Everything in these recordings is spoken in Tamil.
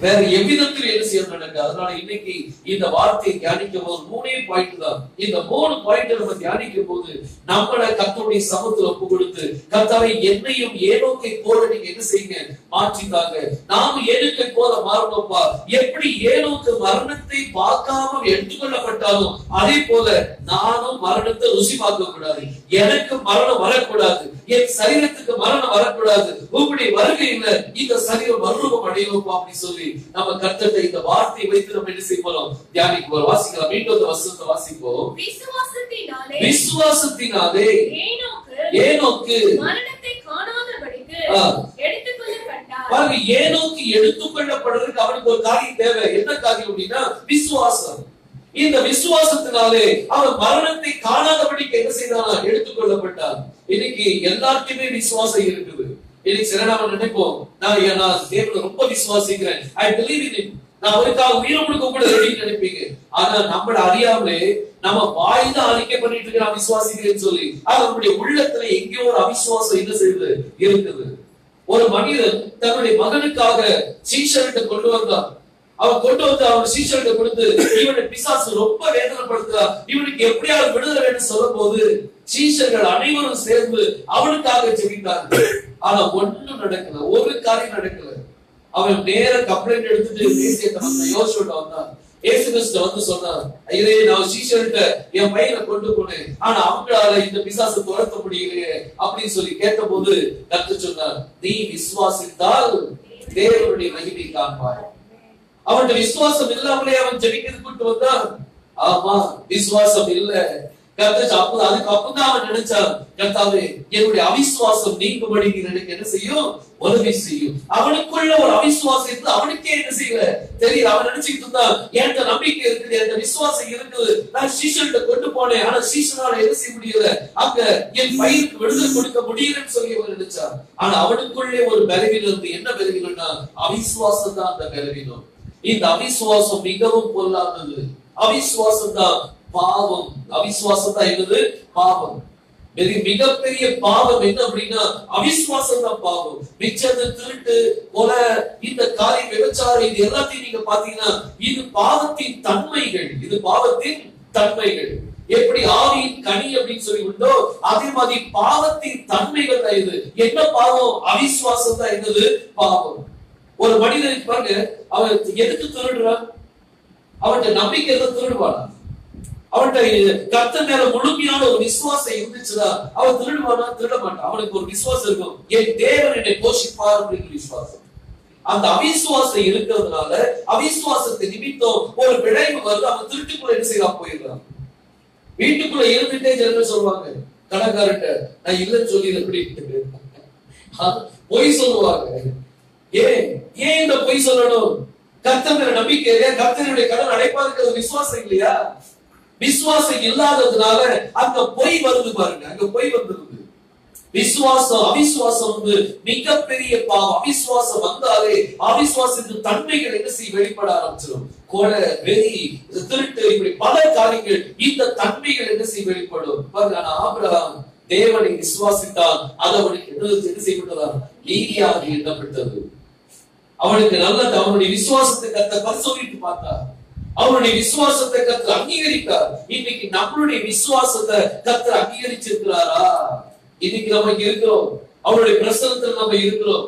வேற எவ்விதத்தில் என்ன செய்ய நடக்க. அதனால இன்னைக்கு இந்த வார்த்தையை தியானிக்கும் போது 3 பாயிண்ட் தான். இந்த 3 பாயிண்ட் நம்ம தியானிக்கும் போது நம்மளை கர்த்தருடைய சமூகத்துல ஒப்பு கொடுத்து, கர்த்தாவே என்னையும் ஏனோக்கை போல நீங்க என்ன செய்யுங்க, மாற்றித்தாங்க. நாம ஏனோக்கை போல மாறணும்ப்பா. எப்படி ஏனோக்கு மரணத்தை பார்க்காம எடுத்துக்கொள்ளப்பட்டாலும் அதே போல நானும் மரணத்தை ருசி பார்க்க கூடாது. எனக்கு மரணம் வரக்கூடாது, என் சரீரத்துக்கு மரணம் வரக்கூடாது. உங்களுடைய வருகையில இந்த சரீரம் மறுரூபம் அடையணும்ப்பா அப்படின்னு சொல்லி நம்ம கர்த்தரை இந்த வார்த்தையை வைத்து நம்ம என்ன செய்ய போறோம், தியானிக்க போறோம். வாசிக்கலாம், மீண்டும் அந்த வசனத்தை வாசிப்போம். விசுவாசத்தினாலே ஏனோக்கு மரணத்தை காணாதபடிக்கு எடுத்துக்கொள்ளப்பட்டார். பாருங்க, ஏனோக்கு எடுத்துக்கொள்ளப்படுறதுக்கு அவனுக்கு ஒரு காரியம் தேவை. என்ன காரியம் அப்படின்னா விசுவாசம். இந்த விசுவாசத்தினாலே அவன் மரணத்தை காணாதபடிக்கு என்ன செய்தானா, எடுத்துக்கொள்ளப்பட்டார். இன்னைக்கு எல்லாருக்குமே விசுவாசம் இருக்குது. இன்னைக்கு சில நாம நினைப்போம், நான் தேவனை ரொம்ப விசுவாசிக்கிறேன், ஐ பிலீவ் இன் ஹிம், நான் அவருக்காக உயிரை கொடுக்க கூட ரெடின்னு நினைப்பீங்க. ஆனா நம்மள அறியாமலே நம்ம வாயில அறிக்கை பண்ணிட்டு இருக்க நான் விசுவாசிக்கிறேன்னு சொல்லி, அவருடைய உள்ளத்துல எங்கேயோ ஒரு அவிசுவாசம் என்ன செய்யுது இருக்குது. ஒரு மனிதன் தன்னுடைய மகனுக்காக சீஷர்கிட்ட கொண்டு வந்தான். அவன் கொண்டு வந்து அவன் சீஷர்கிட்ட கொடுத்து, இவனை பிசாசு ரொம்ப வேதனைப்படுத்துறா, இவனுக்கு எப்படியாவது விடுதலை வேணும்னு சொல்லும் போது சீஷர்கள் அனைவரும் சேர்ந்து அவனுக்காக ஜெபித்தார்கள். ஆனா ஒண்ணும் நடக்கல, ஒரு காரியம் நடக்கல. அவன் நேர கம்ப்ளைண்ட் எடுத்துட்டு யோசிச்சுட்டு வந்தான். ஏசுகிறிஸ்து வந்து சொன்னார், இதே நான் சீஷர்கிட்ட என் பையனை கொண்டு போனேன், ஆனா அவங்களால இந்த பிசாசு துரத்த முடியலையே அப்படின்னு சொல்லி கேட்ட போது கர்த்தர் சொன்னார், நீ விசுவாசித்தால் தேவனுடைய மகிமை காண்பாய். அவன் விசுவாசம் இல்லாமலே அவன் ஜெபிக்கிறது கொண்டு வந்தான். ஆமா, விசுவாசம் இல்ல. அதுக்கு அப்பதான் அவன் நினைச்சான், கர்த்தாவே என்னுடைய அவிசுவாசம் நீங்கும்படி எனக்கு என்ன செய்யும், உதவி செய்யும். அவனுக்குள்ள ஒரு அவிசுவாசம் இருந்து அவனுக்கே என்ன செய்யல தெரியல. அவன் நினைச்சுக்கிட்டு இருந்தான், என்கிட்ட நம்பிக்கை இருக்குது, என்கிட்ட விசுவாசம் இருக்குது, நான் சீஷன்கிட்ட கொண்டு போனேன், ஆனா சீஷனால என்ன செய்ய முடியல, அங்க என் பையனுக்கு விடுதலை கொடுக்க முடியலன்னு சொல்லி அவன் நினைச்சான். ஆனா அவனுக்குள்ளே ஒரு பலவீனம் இருந்து, என்ன பலவீனம்னா அவிசுவாசம் தான் அந்த பலவீனம். இந்த அவிசுவாசம் மிகவும் பொல்லாதது. அவிசுவாசம் தான் பாவம். அவிசுவாசம் தான் என்னது, பாவம். மிகப்பெரிய பாவம் என்ன அப்படின்னா அவிசுவாசம் தான் பாவம். மிச்சது, திருட்டு, கொலை, இந்த காரியம், விபச்சாரம், இது எல்லாத்தையும் நீங்க பாத்தீங்கன்னா இது பாவத்தின் தன்மைகள். இது பாவத்தின் தன்மைகள். எப்படி ஆவியின் கனி அப்படின்னு சொல்லி உண்டோ அதே மாதிரி பாவத்தின் தன்மைகள் தான் இது. என்ன பாவம்? அவிசுவாசம் தான் என்னது, பாவம். ஒரு மனிதனுக்கு பாருங்க, அவன் எதுக்கு திருடுறான்? அவன்கிட்ட நம்பிக்கை எல்லாம் திருடுவானா? அவன்கிட்ட கர்த்தர் மேல முழுமையான ஒரு விசுவாசம் இருந்துச்சுன்னா அவன் திருடுவானா? திருட மாட்டான். அவனுக்கு ஒரு விசுவாசம் இருக்கும், என் தேவன் என்னை போஷிப்பார் அப்படிங்கிற விசுவாசம். அந்த அவிசுவாசம் இருக்கிறதுனால அவிசுவாசத்தை நிமித்தம் ஒரு விளைவு வருது. அவன் திருட்டுக்குள்ள என்ன செய்யலாம், போயிடுறான். வீட்டுக்குள்ள இருந்துட்டே ஜனங்கள் சொல்லுவாங்க, கடைக்காரர்கிட்ட நான் இல்லைன்னு சொல்லி எப்படி பொய் சொல்லுவாங்க. ஏன் இந்த பொய் சொல்லணும்? கர்த்தர் மேல நம்பிக்கை இல்லையா? கர்த்தருடைய கடன் அடைப்பாருங்கிற விசுவாசம் இல்லையா? விசுவாசம் இல்லாததுனால அங்க பொய் வருது பாருங்க, அங்க பொய் வந்துருது. விசுவாசம் அவிசுவாசம் வந்து மிகப்பெரிய பாவம். அவிசுவாசம் வந்தாலே அவிசுவாசத்தின் தன்மைகள் என்ன செய்ய வெளிப்பட ஆரம்பிச்சிடும். கொலை, வெறி, திருட்டு, இப்படி பல காரியங்கள், இந்த தன்மைகள் என்ன செய்ய வெளிப்படும் பாருங்க. ஆனா ஆபிரகாம் தேவனை விசுவாசித்தான், அது அவனுக்கு என்ன செய்யப்பட்டதா, நீதியாக எண்ணப்பட்டது. அவனுக்கு நல்லது. அவனுடைய விசுவாசத்தை கர்த்தர் பரிசோதித்து பார்த்தார். அவனுடைய விசுவாசத்தை கர்த்தர் அங்கீகரித்தார். இன்னைக்கு நம்மளுடைய விசுவாசத்தை கர்த்தர் அங்கீகரிச்சிருக்கிறாரா? இன்னைக்கு நம்ம இருக்கிறோம், அவருடைய பிரசனத்துல நம்ம இருக்கிறோம்.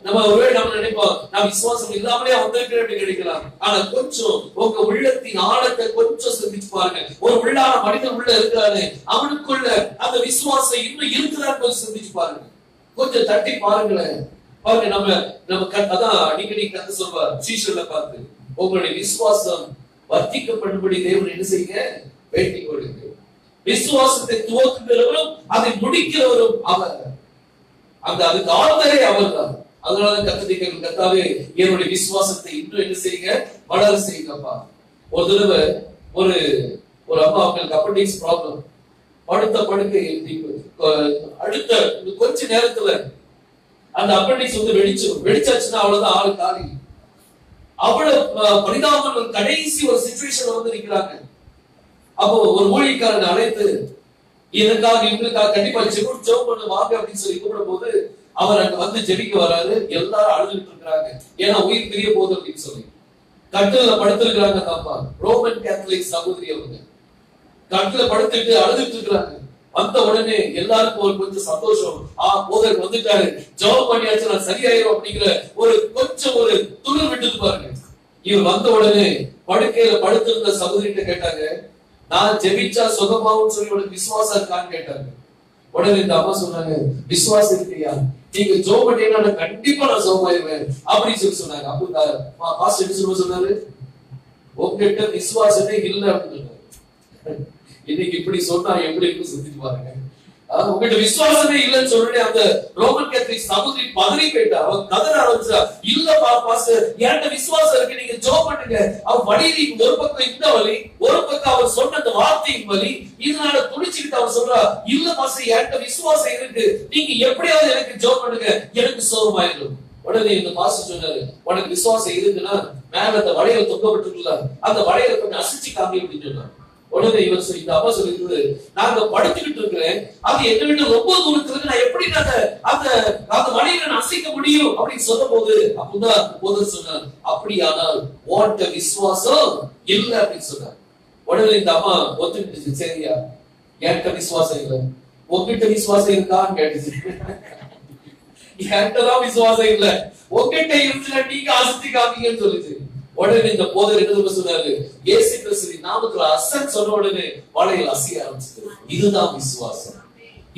நம்ம ஒருவேளை நம்ம நினைப்போம், நான் விசுவாசம் இல்லாமலே வந்திருக்கிறேன் அப்படின்னு நினைக்கலாம். ஆனா கொஞ்சம் உங்க உள்ளத்தின் ஆழத்தை கொஞ்சம் சிந்திச்சு பாருங்க. ஒரு உள்ளான மனிதன் உள்ள இருக்கிறாரு, அவனுக்குள்ள அந்த விசுவாசம் இன்னும் இருக்கிறான்னு கொஞ்சம் சிந்திச்சு பாருங்க. கொஞ்சம் தட்டி பாருங்களேன். பாருங்க, நம்ம அதான் அடிக்கடி கத்து சொல்வார் சீஷர்ல பார்த்து, உங்களுடைய விசுவாசம் வர்த்திக்கப்படும்படி தேவன் என்ன செய்யுங்க, வேண்டிக் கொள்ளுங்க. விசுவாசத்தை துவக்குகிறவரும் அதை முடிக்கிறவரும் அவர். அதுக்கு ஆதரே அவர் தான். அதனால கத்தாவே என்னுடைய விசுவாசத்தை இன்னும் என்ன செய்யுங்க, வளர செய்யுங்கப்பா. ஒரு தடவை ஒரு அம்மா, அவங்களுக்கு அப்பெண்டிக்ஸ் ப்ராப்ளம், படுக்கை அடுத்த கொஞ்ச நேரத்துல அந்த அப்பெண்டிக்ஸ் வந்து வெடிச்சாச்சுன்னா அவ்வளவுதான், ஆளு காலி. அவ்வளவு பரிதாபங்கள் கடைசி ஒரு சிச்சுவேஷன்ல வந்து நிக்கிறாங்க. அப்போ ஒரு ஊழியக்காரன் அழைத்து, எனக்காக இவங்களுக்காக கண்டிப்பா ஜெபம் பண்ண வாங்க அப்படின்னு சொல்லி கூப்பிடும் போது அவர் அங்க வந்து ஜெபிக்க வராரு. எல்லாரும் அழுதுட்டு இருக்கிறாங்க, ஏன்னா உயிர் பிரிய போகுது அப்படின்னு சொல்லி. கட்டில படுத்திருக்கிறாங்க தாப்பா, ரோமன் கேத்தலிக் சகோதரி அவங்க கட்டில படுத்துட்டு அழுதுட்டு இருக்கிறாங்க. வந்த உடனே எல்லாருக்கும் ஒரு கொஞ்சம் சந்தோஷம், போதர் வந்துட்டாரு, ஜெபம் பண்ணியாச்சு, நான் சரியாயிரும் அப்படிங்கிற ஒரு கொஞ்சம் ஒரு துளிர் விட்டுது பாருங்க. இவர் வந்த உடனே படுக்கையில படுத்திருந்த சகோதரிட்ட கேட்டாங்க, நான் ஜெபிச்சா சுகமாவும் சொல்லி உனக்கு விசுவாசம் இருக்கான்னு கேட்டாங்க. உடனே இந்த அம்மா சொன்னாங்க, விசுவாசம் இருக்கியா, நீங்க ஜெபம் பண்ணீங்கன்னா கண்டிப்பா நான் சுகமாயிருவேன் அப்படின்னு சொல்லி சொன்னாங்க. அப்ப பாஸ்டர் என்ன சொன்னாரு, உங்ககிட்ட விசுவாசமே இல்லை அப்படின்னு சொன்னாரு. இன்னைக்கு இப்படி சொன்னா எப்படி இருக்கு சிந்திச்சு பாருங்க. உங்ககிட்ட விசுவாசமே இல்லைன்னு சொல்லிட்டு அந்த ரோமன் கேத்தலிக் சகோதரி பதறி போயிட்டா. அவன் கதற ஆரம்பிச்சா, இல்லப்பா பாஸ்டர் என்கிட்ட விசுவாசம் இருக்கு, நீங்க ஜெபம் பண்ணுங்க. அவன் வழியில ஒரு பக்கம் இந்த வலி, ஒரு பக்கம் அவர் சொன்ன அந்த வார்த்தையின் வலி, இதனால துடிச்சுக்கிட்டு அவர் சொல்றா, இல்ல பாஸ்டர் என்கிட்ட விசுவாசம் இருக்கு, நீங்க எப்படியாவது எனக்கு ஜெபம் பண்ணுங்க, எனக்கு சுகமாயிடும். உடனே இந்த பாஸ்டர் சொன்னாரு, உனக்கு விசுவாசம் இருக்குன்னா மேல அந்த வளையல தொங்கப்பட்டிருக்குல்ல, அந்த வளையல கொஞ்சம் அசைச்சு காமி அப்படின்னு சொன்னார். உடனே இவர் சொல்லி, இந்த அப்பா சொல்லிருக்குது, நாங்க படுத்துக்கிட்டு இருக்கிறேன், அது எங்க வீட்டு ரொம்ப தூரத்துல, நான் எப்படி அந்த வளையல அசைக்க முடியும் அப்படின்னு சொல்ல போது, அப்பதான் போதர் சொன்னார், அப்படியானால் ஓட்ட விசுவாசம் இல்ல அப்படின்னு சொன்னார். உடனே இந்த அம்மா ஒத்துக்கிட்டு, சரியா என்கிட்ட விசுவாசம் இல்ல, உங்ககிட்ட விசுவாசம் இருக்கான்னு கேட்டுச்சு. என்கிட்டதான் விசுவாசம் இல்ல, உங்ககிட்ட இருந்துச்சுன்னா நீங்க அசைச்சு காமிங்கன்னு சொல்லுச்சு. உடனே இந்த போதர் என்ன சொன்னாரு, இயேசு கிறிஸ்துவின் நாமத்துல அசன் சொன்ன உடனே வளையல் அசைய ஆரம்பிச்சது. இதுதான் விசுவாசம்.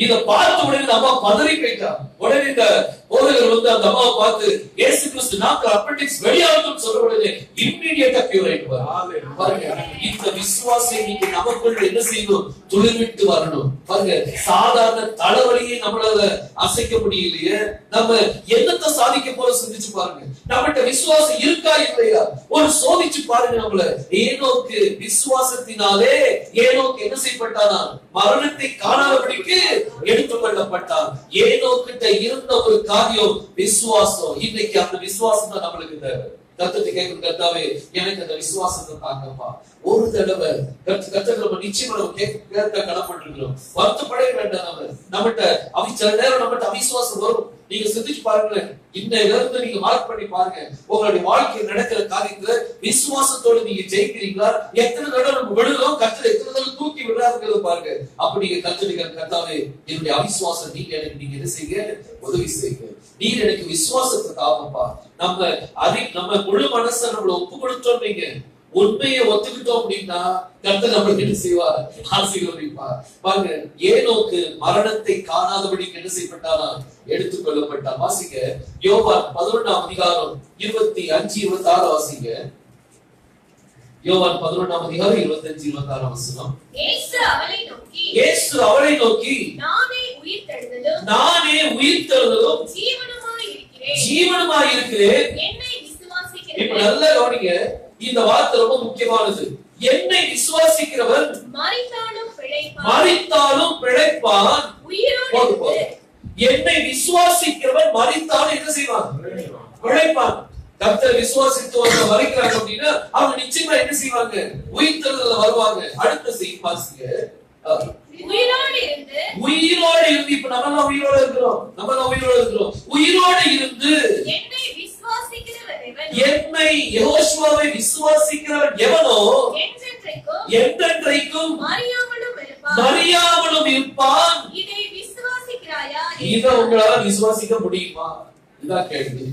இத பார்த்த உடனே அம்மா பதறி போயிட்டா. உடனே இந்த போதகர் வந்து அந்த அம்மாவை பார்த்து, இயேசு கிறிஸ்து நாக்கு அப்பெண்டிக்ஸ் வெளியாகணும்னு சொல்ற உடனே இம்மீடியட்டா கியூர் ஆயிட்டு பாருங்க. இந்த விசுவாசம் இன்னைக்கு நமக்குள்ள என்ன செய்யணும், துளிர்விட்டு வரணும் பாருங்க. சாதாரண தலைவலியை நம்மளால அசைக்க முடியலையே, நம்ம என்னத்தை சாதிக்க போற சிந்திச்சு பாருங்க. நம்மகிட்ட விசுவாசம் இருக்கா இல்லையா ஒரு சோதிச்சு பாருங்க. நம்மள ஏனோக்கு விசுவாசத்தினாலே ஏனோக்கு என்ன செய்யப்பட்டானா, மரணத்தை காணாதபடிக்கு எடுத்துக்கொள்ளப்பட்டான். ஏனோக்கிட்ட இருந்த ஒரு காரியம் விசுவாசம். இன்னைக்கு அந்த விசுவாசம் தான் நம்மளுக்கு தேவை. கர்த்தரை கேட்கும், கர்த்தாவே எனக்கு அந்த விசுவாசத்தை தாங்கப்பா. ஒரு தடவை கர்த்தரை நம்ம நிச்சயமா நம்ம கேட்க கடமைப்பட்டிருக்கிறோம். வருத்தப்பட வேண்டாம். நம்மகிட்ட சில நேரம் நம்மகிட்ட அவிசுவாசம் வரும். நீங்க சிந்திச்சு பாருங்களேன், இன்னையில இருந்து நீங்க மார்க் பண்ணி பாருங்க, உங்களுடைய வாழ்க்கையில் நடக்கிற காரியத்துல விசுவாசத்தோடு நீங்க ஜெயிக்கிறீங்களா? எத்தனை தடவை நம்ம விடுறோம், கர்த்தர் எத்தனை தடவை தூக்கி விடுறாருங்கிறது பாருங்க. அப்படி நீங்க கர்த்தருக்கு, கர்த்தாவே என்னுடைய அவிசுவாசம் நீங்க எனக்கு நீங்க என்ன செய்ய உதவி செய்யுங்க, நீங்க எனக்கு விசுவாசத்தை தாங்கப்பா. நம்ம முழு மனசை நம்மள ஒப்பு கொடுத்தோம், நீங்க உண்மையை ஒத்துக்கிட்டோம் அப்படின்னா கர்த்தர் நம்மளுக்கு என்ன செய்வார், ஆசீர்வதிப்பார். பாருங்க, ஏனோக்கு மரணத்தை காணாதபடி என்ன செய்யப்பட்டானா, எடுத்துக்கொள்ளப்பட்டான். வாசிங்க யோவான் 11ஆம் அதிகாரம் 25-26 வாசிங்க. யோவான் 11ஆம் அதிகாரம் 25-26 வசனம். இயேசு அவளை நோக்கி, நானே உயிர்த்தெழுதலும் ஜீவனுமாய் இருக்கிறேன். இப்ப நல்லா கவனிங்க, இந்த வார்த்தை ரொம்ப முக்கியமானது. என்னை விசுவாசிக்கிறவர் மரித்தாலும் பிழைப்பான். என்னை விசுவாசிக்கிறவன் மரித்தாலும் என்ன செய்வான், பிழைப்பான். கர்த்தரை விசுவாசித்து மரிக்கிறாங்க அப்படின்னா அவங்க நிச்சயமா என்ன செய்வாங்க, உயிர்த்தெழுதல்ல வருவாங்க. அடுத்த செய்தி வாசிங்க. உயிரோடு இருந்து, இப்ப நம்ம உயிரோடு இருக்கிறோம். உயிரோடு இருந்து என்னை யோசுவாவை விசுவாசிக்கிறவன் எவனோ என்றென்றைக்கும் மரியாமலும் இருப்பான். இதை உங்களால விசுவாசிக்க முடியுமா? இதான் கேள்வி.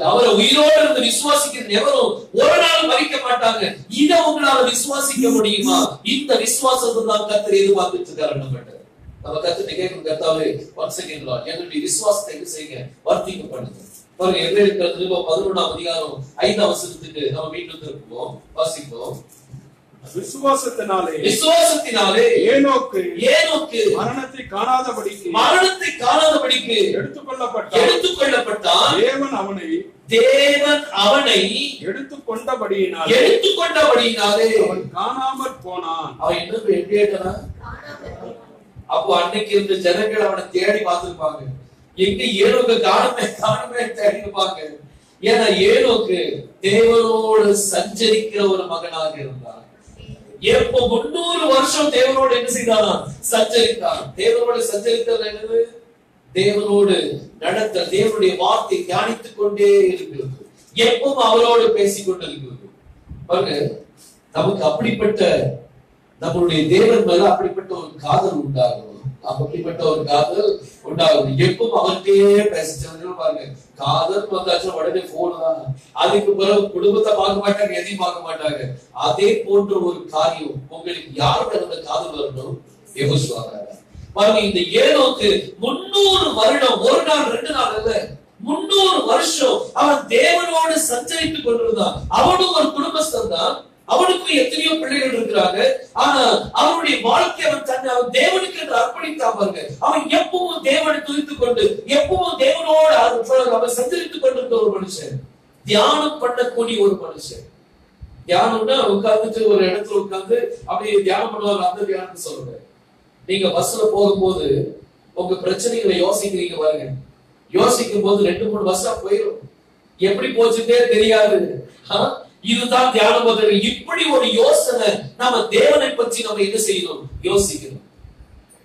அவரை உயிரோடு இருந்து விசுவாசிக்கிறது எவரும் ஒரு நாள் மறிக்க மாட்டாங்க. இதை உங்களால விசுவாசிக்க முடியுமா? இந்த விசுவாசத்தை தான் கர்த்தர் எதிர்பார்த்துட்டு இருக்காரு. நம்ம கர்த்தரை கேட்கும், கர்த்தாவே ஒன் செகண்ட் லார்ட், எங்களுடைய விசுவாசத்தை என்ன செய்யுங்க, வர்த்திக்க பண்ணுங்க. பாருங்க, எபிரேயர் 11ஆம் அதிகாரம் 5ஆம் வசனத்துக்கு நம்ம மீண்டும் திரும்புவோம், வாசிப்போம். விசுவாசத்தினாலே ஏனோக்கு மரணத்தை காணாதபடிக்கு எடுத்துக்கொள்ளப்பட்டான். தேவன் அவனை எடுத்துக்கொண்டபடியினாலே அவன் காணாமற் போனான். அவன் என்ன? அப்போ அன்னைக்கு இருந்த ஜனங்கள் அவனை தேடி பார்த்திருப்பாங்க. எங்க ஏனோக்கு காணமே தேடிப்பாங்க. ஏன்னா ஏனோக்கு தேவனோடு சஞ்சரிக்கிற ஒரு மகனாக இருந்தார். எப்போ 300 வருஷம் தேவனோடு என்ன செய்தான், சஞ்சரித்தான். தேவனோடு சஞ்சரித்தது என்னது? தேவனோடு நடத்த, தேவனுடைய வார்த்தை தியானித்துக் கொண்டே இருக்கிறது, எப்பவும் அவரோடு பேசிக் கொண்டிருக்கிறது. பாருங்க, நமக்கு அப்படிப்பட்ட நம்மளுடைய தேவன் மேல அப்படிப்பட்ட ஒரு காதல் உண்டாகும். அப்படிப்பட்ட ஒரு காதல் உண்டாகும். எப்பவும் அவர்கிட்டயே பேசிச்சு பாருங்க. காதல் வந்தாச்சும் உடனே போன் தான். அதுக்கு பிறகு குடும்பத்தை பார்க்க மாட்டாங்க, எதையும் பார்க்க மாட்டாங்க. அதே போன்ற ஒரு காரியம் உங்களுக்கு யாரோட அந்த காதல் வரணும்? யெகோவா பாருங்க. இந்த ஏனோக்கு 300 வருடம், ஒரு நாள் 2 நாள் அல்ல, 300 வருஷம் அவன் தேவனோடு சஞ்சரித்துக் கொண்டிருந்தான். அவனும் ஒரு குடும்பஸ்தன் தான், அவனுக்கும் எத்தனையோ பிள்ளைகள் இருக்கிறாங்க. ஆனா அவனுடைய வாழ்க்கை அவன் தேவனுக்கு என்று அர்ப்பணித்தான் பாருங்க. அவன் எப்பவும் தேவனை துதித்துக் கொண்டு, எப்பவும் தேவனோடு அவன் சஞ்சரித்துக் கொண்டிருந்த ஒரு மனுஷன், தியானம் பண்ணக்கூடிய ஒரு மனுஷன். தியானம்னா உட்கார்ந்துட்டு ஒரு இடத்துல உட்கார்ந்து அப்படியே தியானம் பண்ணுவாங்க, அந்த தியானம் சொல்றேன். நீங்க பஸ்ல போகும்போது உங்க பிரச்சனைகளை யோசிக்கிறீங்க பாருங்க. யோசிக்கும் போது 2-3 வருஷம் போயிடும், எப்படி போச்சுட்டே தெரியாது. இதுதான் தியானம். இப்படி ஒரு யோசனை நம்ம தேவனை பற்றி நம்ம என்ன செய்யணும்? யோசிக்கணும்.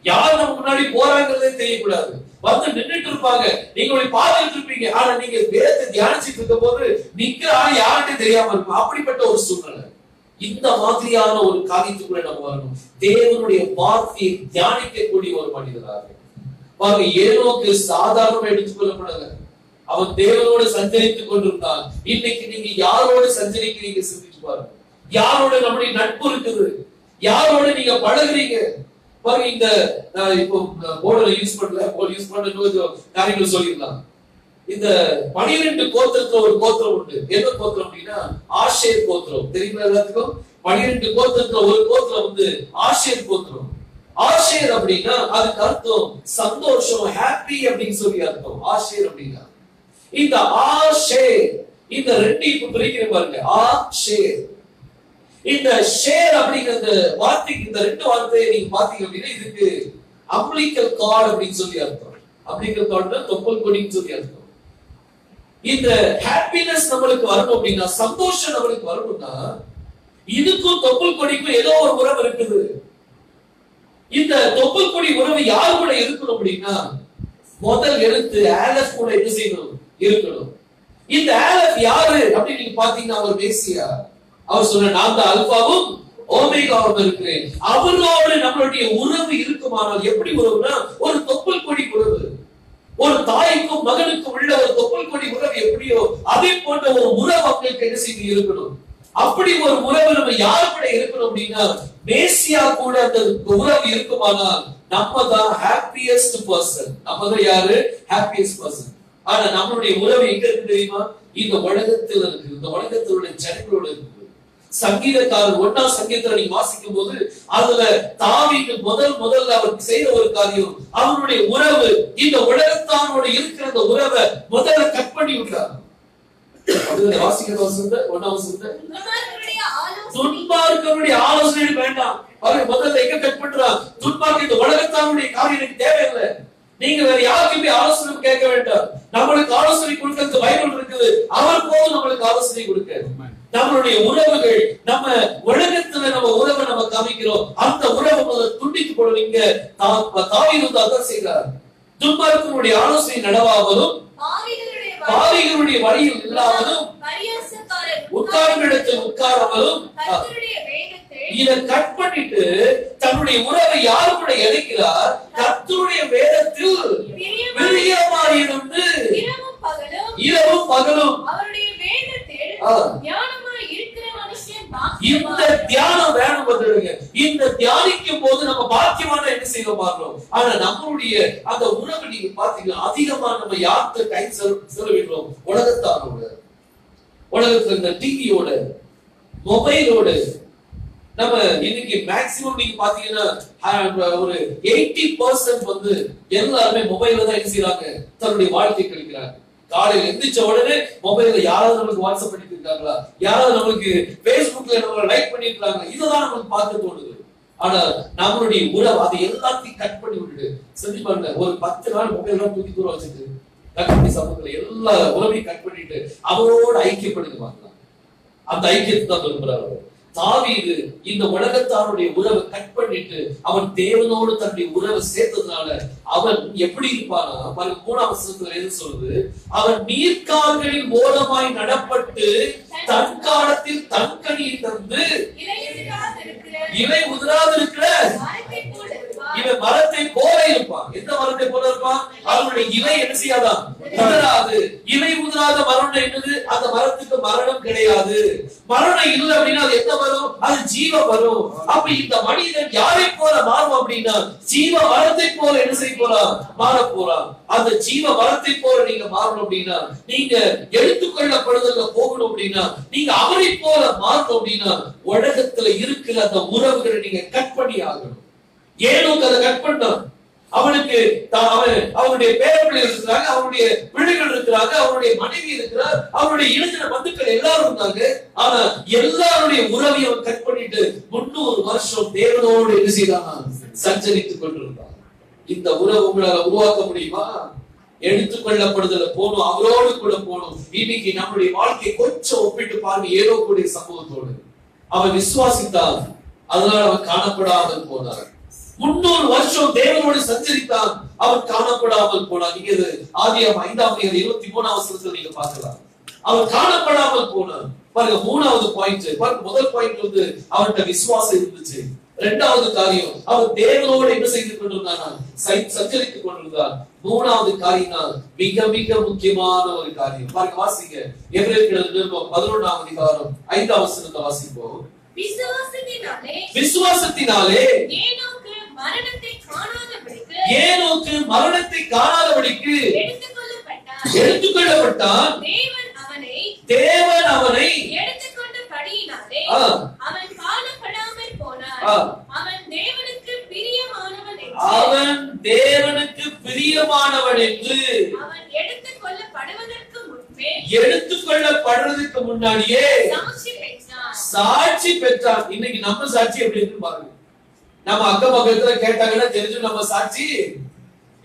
யார் நம்ம முன்னாடி போறாங்கிறதே தெரியக்கூடாது. வந்து நின்றுட்டு இருப்பாங்க, நீங்க பார்த்துட்டு இருப்பீங்க. ஆனா நீங்க வேதத்தை தியானிச்சுட்டு இருக்க போது நிக்கிற ஆள் யாருன்னு தெரியாம இருக்கும். அப்படிப்பட்ட ஒரு சூழ்நிலை. இந்த மாதிரியான ஒரு காரியத்துக்குள்ள நம்ம வரணும். தேவனுடைய வார்த்தையை தியானிக்கக்கூடிய ஒரு மனிதராக பாருங்க. ஏனோக்கு சாதாரண எடுத்துக்கொள்ளப்படல. அவன் தேவனோடு சஞ்சரித்துக் கொண்டிருந்தான். இன்னைக்கு நீங்க யாரோடு சஞ்சரிக்கிறீங்க சிந்திச்சு பாருங்க. யாரோட நம்முடைய நட்பு இருக்குது, யாரோட நீங்க பழகுறீங்க பாருங்க. இந்த இப்போ போர்டுல யூஸ் பண்ணல, யூஸ் பண்ண காரியங்கள் சொல்லிடலாம். இந்த 12 கோத்திரத்துல ஒரு கோத்திரம் உண்டு. என்ன கோத்திரம் அப்படின்னா ஆஷேர் கோத்திரம். தெரியுமா எல்லாத்துக்கும்? 12 கோத்திரத்துல ஒரு கோத்திரம் வந்து ஆஷேர் கோத்திரம். ஆஷேர் அப்படின்னா அதுக்கு அர்த்தம் சந்தோஷம், ஹாப்பி அப்படின்னு சொல்லி அர்த்தம். ஆஷேர் அப்படின்னா இந்த ஆஷேர், இந்த 2 இப்ப பிரிக்கிற பாருங்க. ஆஷேர், இந்த ஷேர் அப்படிங்கிற வார்த்தைக்கு, இந்த 2 வார்த்தையை நீங்க பாத்தீங்க அப்படின்னா இதுக்கு அம்பிளிக்கல் கார்டு அப்படின்னு சொல்லி அர்த்தம். அம்பிளிக்கல் கார்டுனா தொப்பல் கொடின்னு சொல்லி அர்த்தம். இந்த ஹாப்பினஸ் நம்மளுக்கு வரணும் அப்படின்னா, சந்தோஷம் நம்மளுக்கு வரணும்னா, இதுக்கும் தொப்புள் கொடிக்கும் ஏதோ ஒரு உறவு இருக்குது. இந்த தொப்புள் கொடி உறவு யார் கூட இருக்கணும் அப்படின்னா, முதல் எழுத்து ஆலஃப் கூட என்ன செய்யணும்? இருக்கணும். இந்த ஆலஃப் யாரு அப்படின்னு நீங்க பாத்தீங்கன்னா அவர் மேசியா. அவர் சொன்ன நான் தான் அல்பாவும் ஓமேகாவும் இருக்கிறேன். அவரோடு நம்மளுடைய உறவு இருக்குமானால் எப்படி உறவுனா ஒரு தொப்புள் கொடி உறவு. ஒரு தாய்க்கும் மகனுக்கும் உள்ள ஒரு தொப்புள் கொடி உறவு எப்படியோ அதே போன்ற ஒரு உறவு அவங்களுக்கு என்ன செய்ய இருக்கணும். அப்படி ஒரு உறவு நம்ம யார் கூட இருக்கணும் அப்படின்னா மேசியா கூட அந்த உறவு இருக்குமானால் நம்ம தான் ஹாப்பியஸ்ட் பர்சன். நம்ம தான் யாரு? Happiest person. ஆனா நம்மளுடைய உறவு எங்க இருக்கு தெரியுமா? இந்த உலகத்தில் இருக்கு. இந்த உலகத்தினுடைய ஜனங்களோட இருக்கு. சங்கீதக்காரர் 1ஆம் சங்கீதத்துல நீங்க வாசிக்கும் போது அதுல தாவீது முதல்ல அவர் செய்யற ஒரு காரியம், அவருடைய உறவு இந்த உலகத்தானோட இருக்கிற அந்த உறவை முதல்ல கட் பண்ணி விட்டார். அதுல வாசிக்கிற வசனத்தை 1ஆம் வசனத்தை, துன்மார்க்கருடைய ஆலோசனை வேண்டாம். அவர் முதல்ல எங்க கட் பண்றார்? துன்மார்க்க இந்த உலகத்தானுடைய காரியம் எனக்கு தேவையில்லை. நீங்க வேற யாருக்குமே ஆலோசனை கேட்க வேண்டாம். நம்மளுக்கு ஆலோசனை கொடுக்கிறது பைபிள் இருக்குது. அவர் போதும் நம்மளுக்கு ஆலோசனை கொடுக்க. நம்மளுடைய உறவுகள், நம்ம உலகத்துல நம்ம உறவை நம்ம காமிக்கிறோம், அந்த உறவை துண்டித்து போடுவீங்க. தாவீது தான் செய்கிறார். துன்மார்க்கருடைய ஆலோசனை நடவாமலும் பாவிகளுடைய வழியில் இல்லாமலும் உட்காரும் இடத்தில் உட்காராமலும் இதை கட் பண்ணிட்டு தன்னுடைய உறவை யாரு கூட இணைக்கிறார்? கர்த்தருடைய வேதத்தில் பிரியமாயிருந்து இரவும் பகலும் இந்த தியானம் வேணும். இந்த தியானிக்கும் போது நம்ம பாக்கியமான என்ன செய்ய மாட்டோம். ஆனா நம்மளுடைய அந்த உறவு நீங்க பாத்தீங்கன்னா அதிகமா நம்ம யார்கிட்ட கை செலவிடுறோம்? உலகத்தாரோட, உலகத்துல இந்த டிவியோட, மொபைலோட. நம்ம இன்னைக்கு மேக்சிமம் நீங்க பாத்தீங்கன்னா ஒரு 80% வந்து எல்லாருமே மொபைல்ல தான் என்ன செய்யறாங்க? தன்னுடைய வாழ்க்கை கழிக்கிறாங்க. காலையில எந்திரிச்ச உடனே மொபைல்ல யாராவது நம்மளுக்கு வாட்ஸ்அப் பண்ணிட்டு இருக்காங்களா, யாராவது நம்மளுக்கு பேஸ்புக்ல நம்ம லைக் பண்ணிருக்காங்க, இதுதான் நமக்கு பார்க்க தோணுது. ஆனா நம்மளுடைய உறவு அதை எல்லாத்தையும் கட் பண்ணி விட்டுட்டு செஞ்சு பாருங்க. ஒரு 10 நாள் மொபைல் எல்லாம் தூக்கி தூரம் வச்சுட்டு கட்டி சமூகத்துல எல்லா உறவையும் கட் பண்ணிட்டு அவரோட ஐக்கியப்படுங்க பார்க்கலாம். அந்த ஐக்கியத்தை தான் விரும்புறாரு. தாவீது இந்த உலகத்தாருடைய உறவை கட் பண்ணிட்டு அவன் தேவனோடு தன்னுடைய உறவை சேர்த்ததுனால அவன் எப்படி இருப்பானா பாருங்க, 3ஆம் வசனத்துல என்ன சொல்லுது, அவன் நீர்க்கால்களின் ஓரமாய் நடப்பட்டு தன் காலத்தில் தன்கனியை தந்து இலை உதிராது இருக்கிற இவன் மரத்தை போல இருப்பான். எந்த மரத்தை போல இருப்பான்? அவனுடைய இலை என்ன செய்யாதான், உதிராது. இலை உதிராத மரம் என்னது? அந்த மரத்துக்கு மரணம் கிடையாது. மரணம் இல்லை அப்படின்னா அது என்ன வரும்? அது ஜீவ வரும். அப்ப இந்த மனிதன் யாரை போல மாறும் அப்படின்னா ஜீவ மரத்தை போல என்ன செய்ய போறான்? மாற போறான். அந்த ஜீவ மரத்தை போல நீங்க மாறணும் அப்படின்னா, நீங்க எடுத்துக்கொள்ளப்படுதல்ல போகணும் அப்படின்னா, நீங்க அவரை போல மாறணும் அப்படின்னா உலகத்துல இருக்கிற அந்த உறவுகளை நீங்க கட் பண்ணி ஆகணும். ஏனோக்கு அதை கட் பண்ணான். அவனுக்கு அவனுடைய பேரப்பிள்ளை இருக்கிறாங்க, அவனுடைய பிள்ளைகள் இருக்கிறாங்க, அவனுடைய மனைவி இருக்கிறார், அவனுடைய இளைஞர் பந்துக்கள் எல்லாரும் இருந்தாங்க. ஆனா எல்லாருடைய உறவையும் அவன் கட் பண்ணிட்டு 300 வருஷம் தேவனோடு என்ன செய்தான்? சஞ்சரித்துக் கொண்டிருந்தான். இந்த உறவு உங்களால உருவாக்க முடியுமா? எடுத்துக்கொள்ளப்படுதல போகணும், அவரோடு கூட போகணும். இன்னைக்கு நம்முடைய வாழ்க்கையை கொஞ்சம் ஒப்பிட்டு பாருங்க. ஏதோ கூடிய சம்பவத்தோடு அவன் விசுவாசித்தான், அதனால அவன் காணப்படாமல் போனார். 300 வருஷம் தேவனோடு சஞ்சரித்தான், அவன் காணப்படாமல் போனான். இங்க ஆதியாகமம் 5ஆம் அதிகாரம் 23ஆம் வசனத்துல நீங்க பார்க்கலாம். அவன் காணப்படாமல் போனான். பாருங்க, 3வது பாயிண்ட் பாருங்க. முதல் பாயிண்ட் வந்து அவன்கிட்ட விசுவாசம் இருந்துச்சு. 2வது காரியம், அவன் தேவனோடு என்ன செய்து கொண்டிருந்தான்? சஞ்சரித்துக் கொண்டிருந்தான். 3வது காரியம் மிக மிக முக்கியமான ஒரு காரியம். பாருங்க, வாசிங்க. எபிரேயர் நிருபம் 11ஆம் அதிகாரம் 5ஆம் வசனத்தை வாசிப்போம். விசுவாசத்தினாலே ஏனோக்கு மரணத்தை காணாதபடிக்கு எடுத்துக்கொள்ளப்பட்டான். தேவன் அவனை எடுத்துக்கொண்டபடியினாலே அவன் காணப்படாமல் போனான். அவன் தேவனுக்கு பிரியமானவன் என்று அவன் எடுத்துக்கொள்ளப்படுவதற்கு முன்னாடியே சாட்சி பெற்றான். இன்னைக்கு நம்ம சாட்சி எப்படி இருக்கு பாருங்க. நம்ம அக்கம் பக்கத்துல கேட்டாங்கன்னா தெரிஞ்சு நம்ம சாட்சி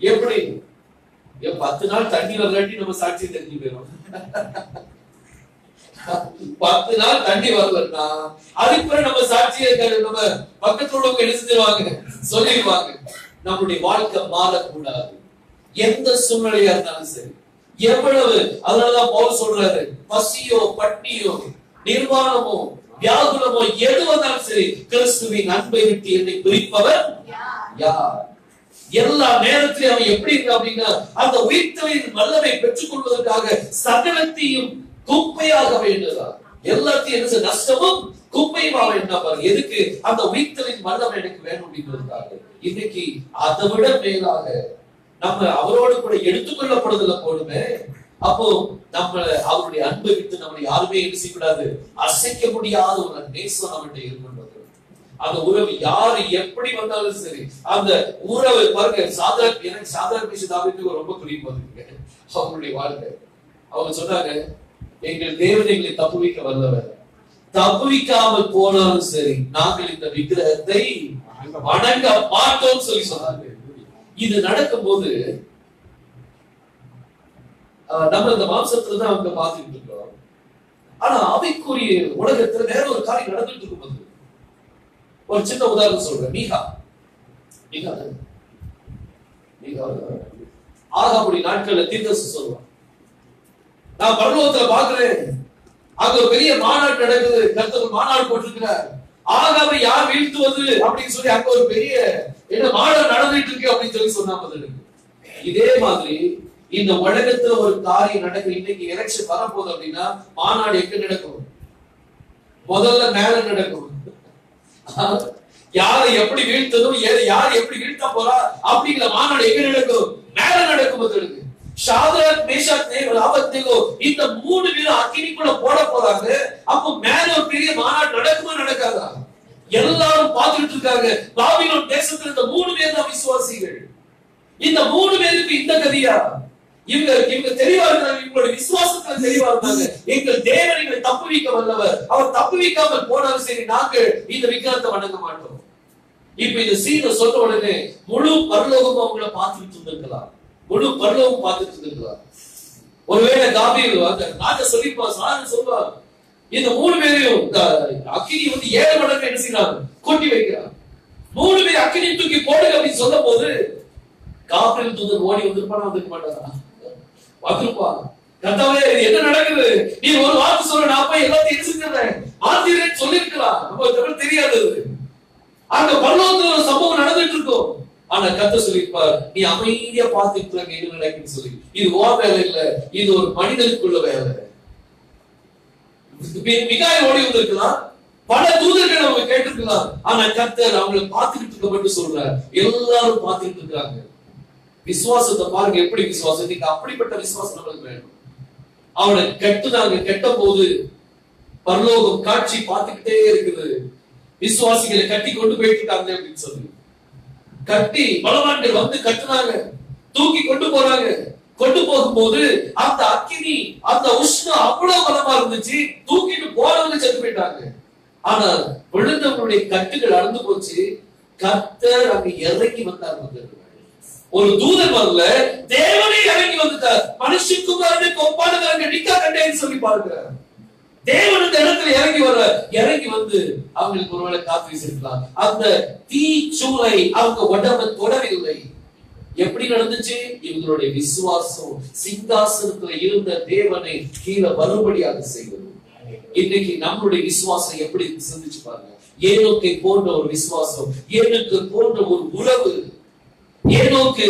எப்படி 10 நாள் தண்ணி வரலாட்டி நம்ம சாட்சி தெரிஞ்சு போயிடும். 10 நாள் தண்ணி வரலன்னா அதுக்கு பிறகு நம்ம சாட்சியை நம்ம பக்கத்துல உள்ளவங்க என்ன செஞ்சிருவாங்க? சொல்லிடுவாங்க. நம்மளுடைய வாழ்க்கை மாறக்கூடாது. எந்த சூழ்நிலையா இருந்தாலும் சரி, எவ்வளவு. அதனாலதான் பவுல் சொல்றாரு, பசியோ பட்னியோ நிர்வாணமோ வியாகுலமோ எது வந்தாலும் சரி, கிறிஸ்துவின் அன்பை விட்டு என்னை பிரிப்பவர் யார்? எல்லா நேரத்திலும் அவன் எப்படி இருக்கா அப்படின்னா, அந்த உயிர்த்தலின் வல்லமை பெற்றுக் கொள்வதற்காக சகலத்தையும் குப்பையாக வேண்டுகிறார். எல்லாத்தையும் என்ன நஷ்டமும் குப்பையுமாக என்ன பாருங்க. எதுக்கு? அந்த உயிர்த்தலின் வல்லமை எனக்கு வேணும் அப்படின்றதுக்காக. இன்னைக்கு அதை விட மேலாக நம்ம அவரோடு கூட எடுத்துக்கொள்ளப்படுதல போடுமே. அப்போ நம்ம அவருடைய அன்பை விட்டு நம்மளை யாருமே என்ன செய்யக்கூடாது? அசைக்க முடியாத ஒரு நேசம் நம்மகிட்ட இருக்கின்றது. அந்த உறவு யாரு எப்படி வந்தாலும் சரி, அந்த உறவு பாருங்க. எனக்கு சாதாரண தாவீதுக்கு ரொம்ப குறிப்பாங்க அவங்களுடைய வாழ்க்கை. அவங்க சொன்னாங்க, எங்கள் தேவன் எங்களை தப்புவிக்க வல்லவர், தப்புவிக்காமல் போனாலும் சரி நாங்கள் இந்த விக்கிரகத்தை வணங்க மாட்டோம் சொல்லி சொன்னாங்க. இது நடக்கும் போது நம்ம இந்த மாம்சத்துல தான் அவங்க பார்த்துட்டு இருக்கோம். ஆனா அவைக்குரிய உலகத்துல வேற ஒரு காரியம் நடந்துட்டு இருக்கும்போது, ஒரு சின்ன உதாரணம் சொல்றேன். மீகா ஆகாபுடைய நாட்கள்ல தீர்க்கதரிசி சொல்லுவான், நான் பரலோகத்துல பாக்குறேன், அங்க ஒரு பெரிய மாநாடு நடக்குது, கர்த்தர் மாநாடு போட்டிருக்கிறார், ஆகாவை யார் வீழ்த்துவது அப்படின்னு சொல்லி அங்க ஒரு பெரிய என்ன மாநாடு நடந்துட்டு இருக்கு அப்படின்னு சொல்லி சொன்னா பதிலுக்கு. இதே மாதிரி இந்த உலகத்துல ஒரு காரியம் நடக்குது. இன்னைக்கு எலெக்ஷன் வரப்போகுது அப்படின்னா மாநாடு எங்க நடக்கும்? முதல்ல மேல நடக்கும். யாரை எப்படி வீழ்த்ததும் யார் எப்படி வீழ்த்த போறா அப்படிங்கிற மாநாடு எங்க நடக்கும்? மேல நடக்கும். பதிலுக்கு ஷாத்ராக் மேஷாக் ஆபத்நேகோ இந்த 3 பேரும் அக்கினிக்குள்ள போட போறாங்க. அப்போ மேல ஒரு பெரிய மாநாடு நடக்குமா நடக்காதா? எல்லாரும் பார்த்துட்டு இருக்காங்க. பாபிலோன் தேசத்துல இந்த 3 பேர் தான் விசுவாசிகள். இந்த 3 பேருக்கு இந்த கதியா? இவங்க தெளிவா இருந்தாங்க, இவங்களோட விசுவாசத்துல தெளிவா இருந்தாங்க. எங்கள் தேவன் எங்களை தப்புவிக்க வல்லவர், அவர் தப்புவிக்காமல் போனாலும் சரி நாங்கள் இந்த விக்கிரகத்தை வணங்க மாட்டோம். இப்ப இந்த சீனை சொல்ற உடனே முழு பரலோகமும் அவங்கள பார்த்துட்டு இருந்திருக்கலாம். முழு பரலோகம் பார்த்துட்டு இருந்திருக்கலாம். ஒருவேளை தாவீது அந்த ராஜா சொல்லிப்பா, சொல்லுவா, இந்த 3 பேரையும் அக்கினி வந்து 7 மடங்கு என்ன செய்யறாங்க, கொட்டி வைக்கிறாங்க. 3 பேர் அக்கினி தூக்கி போடுங்க அப்படின்னு சொல்லும் போது காபிரியேல் தூதன் ஓடி வந்திருப்பானா, வந்திருக்க மாட்டாரா? வந்திருப்பான். கர்த்தாவே என்ன நடக்குது, நீ ஒரு வார்த்தை சொல்ல, நான் போய் எல்லாத்தையும் என்ன செஞ்சிடறேன் மாத்திரேன்னு சொல்லிருக்கலாம். நமக்கு தெரியாது. அங்க பரலோகத்துல ஒரு சம்பவம் நடந்துட்டு இருக்கும். ஆனா கர்த்தர் சொல்லிருப்பார், நீ அமைதியா பார்த்துட்டு என்ன நடக்குன்னு சொல்லி. இது ஓ வேலை இல்ல, இது ஒரு மனிதனுக்குள்ள வேலை. மிகாயில் ஓடி வந்திருக்கலாம், பல தூதர்கள் அவங்க கேட்டிருக்கலாம். ஆனா கர்த்தர் அவங்களை பார்த்துக்கிட்டு இருக்க மட்டும் சொல்றார். எல்லாரும் பார்த்துக்கிட்டு இருக்காங்க. விசுவாசத்தை பாருங்க, எப்படி விசுவாசம். நீங்க அப்படிப்பட்ட விசுவாசம் நம்மளுக்கு வேணும். அவனை கட்டுனாங்க. கெட்ட போது பரலோகம் காட்சி பார்த்துக்கிட்டே இருக்குது. விசுவாசிகளை கட்டி கொண்டு போயிட்டு இருக்காங்க அப்படின்னு சொல்லி கட்டி பலவான்கள் வந்து கட்டுனாங்க, தூக்கி கொண்டு போறாங்க. கொண்டு போகும்போது அந்த அக்கினி, அந்த உஷ்ணம் அவ்வளவு பலமா இருந்துச்சு. தூக்கிட்டு போறவங்க செத்து போயிட்டாங்க. ஆனா விழுந்தவங்களுடைய கட்டுகள் அறந்து போச்சு. கர்த்தர் அங்க இறங்கி வந்தார். ஒரு தூதன் வரல, தேவனே இறங்கி வந்துட்டார். மனுஷகுமாரனுக்கு ஒப்பானவங்க நிக்கா கண்டேன்னு சொல்லி பார்க்கிறார். தேவன் இந்த இடத்துல இறங்கி வர, இறங்கி வந்து அவங்களுக்கு ஒருவேளை காத்து வீசிருக்கலாம். அந்த தீ சூளை அவங்க உடம்ப தொடவில்லை. எப்படி நடந்துச்சு? இவங்களுடைய விசுவாசம் சிங்காசனத்துல இருந்த தேவனை கீழே வரும்படியாக செய்வது. இன்னைக்கு நம்மளுடைய விசுவாசம் எப்படி சிந்திச்சு பாருங்க. ஏனோக்கை போன்ற ஒரு விசுவாசம், ஏனோக்கு போன்ற ஒரு உறவு. ஏனோக்கு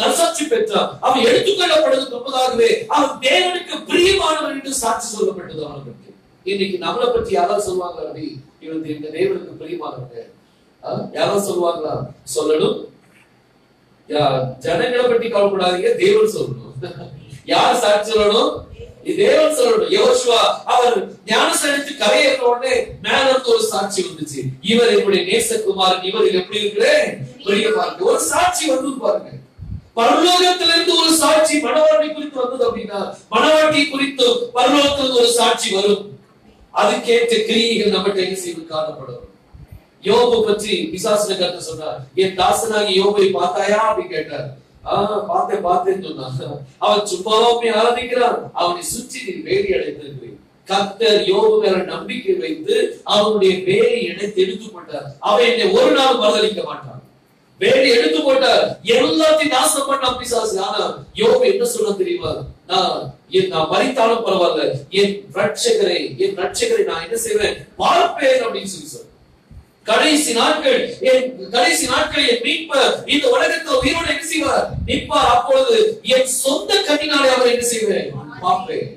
நற்சாட்சி பெற்றான். அவன் எடுத்துக்கொள்ளப்படுவதற்கு முன்பதாகவே அவன் தேவனுக்கு பிரியமானவன் என்று சாட்சி சொல்லப்பட்டது அவனுக்கு. இன்னைக்கு நம்மளை பற்றி யாராவது சொல்லுவாங்களா, ரவி இவன் இந்த தேவனுக்கு பிரியமானவங்க? யாராவது சொல்லுவாங்களா? சொல்லணும். ஜனங்களை பற்றி கவலைப்படாதீங்க, தேவன் சொல்லணும். யார் சாட்சி சொல்லணும்? தேவன் சொல்லணும். யோசுவா அவர் ஞானஸ்நானத்துக்கு கரையேறின உடனே மேல ஒரு சாட்சி வந்துச்சு. இவர் என்னுடைய நேசகுமாரன், இவர் எப்படி இருக்கிறேன் பிரியமா இருக்கு. ஒரு சாட்சி வந்து பாருங்க. பரலோகத்திலிருந்து ஒரு சாட்சி மணவாட்டி குறித்து வந்தது அப்படின்னா, மணவாட்டி குறித்து பரலோகத்திலிருந்து ஒரு சாட்சி வரும். அதுக்கேற்ற கிரியைகள் நம்மகிட்ட என்ன செய்து காணப்படும். யோபு பற்றி பிசாசுல கர்த்தர் சொன்னார், என் தாசனாகி யோபை பார்த்தாயா அப்படின்னு கேட்டார். பார்த்தேன்னு சொன்னான். அவன் சும்மாவே ஆராதிக்கிறான். அவனை சுற்றி வேலி அடைத்திருக்கிறேன். கர்த்தர் யோபு மேல நம்பிக்கை வைத்து அவனுடைய வேலை இணைத்து எடுத்து போட்டார். அவன் என்னை ஒரு நாள் மறுதளிக்க மாட்டான். வேலை எடுத்து போட்டார். எல்லாத்தையும் நாசம் பண்ணான் பிசாசு. ஆனா யோபு என்ன சொல்ல தெரியுமா? நான் மரித்தாலும் பரவாயில்ல, என் ரட்சகரை நான் என்ன செய்வேன் பார்ப்பேன் அப்படின்னு சொல்லி சொல்ற. கடைசி நாட்கள் என் மீட்பர் இந்த உலகத்தில் உயிரோடு என்ன செய்வார்? நிற்பார். அப்பொழுது என் சொந்த கண்ணினாலே அவர் என்ன செய்வேன் பார்ப்பேன்.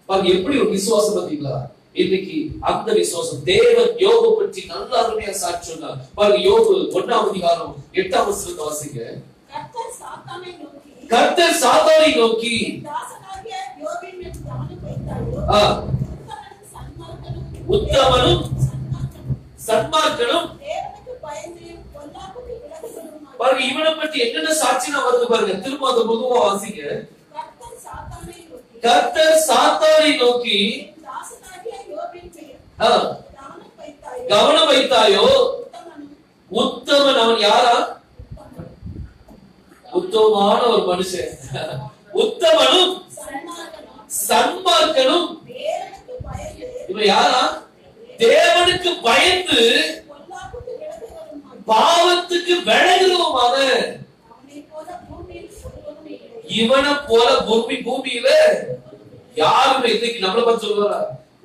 பாருங்க எப்படி ஒரு விசுவாசம் பார்த்தீங்களா? இன்னைக்கு அந்த விசுவாசம். தேவன் யோபு பற்றி நல்ல அருமையா சாட்சி சொன்னார். பாருங்க யோபு 1ஆம் அதிகாரம் 8ஆம் வசனத்தை வாசிங்க. கர்த்தர் சாத்தானை நோக்கி உத்தமனும் சன்மார்க்கனும் பாருங்க இவனை பற்றி என்னென்ன சாட்சினா வருது பாருங்க. திரும்ப அந்த பொதுவா வாசிங்க. கர்த்தர் சாத்தானை நோக்கி கவனம் வைத்தாயோ உத்தமன். அவன் யாரா? உத்தமமான ஒரு மனுஷன். உத்தமனும் சன்மார்க்கனும். இவன் யாரா? தேவனுக்கு பயந்து பாவத்துக்கு விலகுறவமான. இவனை போல பூமியில யாருமே இன்னைக்கு நம்மளை பார்த்து சொல்லுவாரா?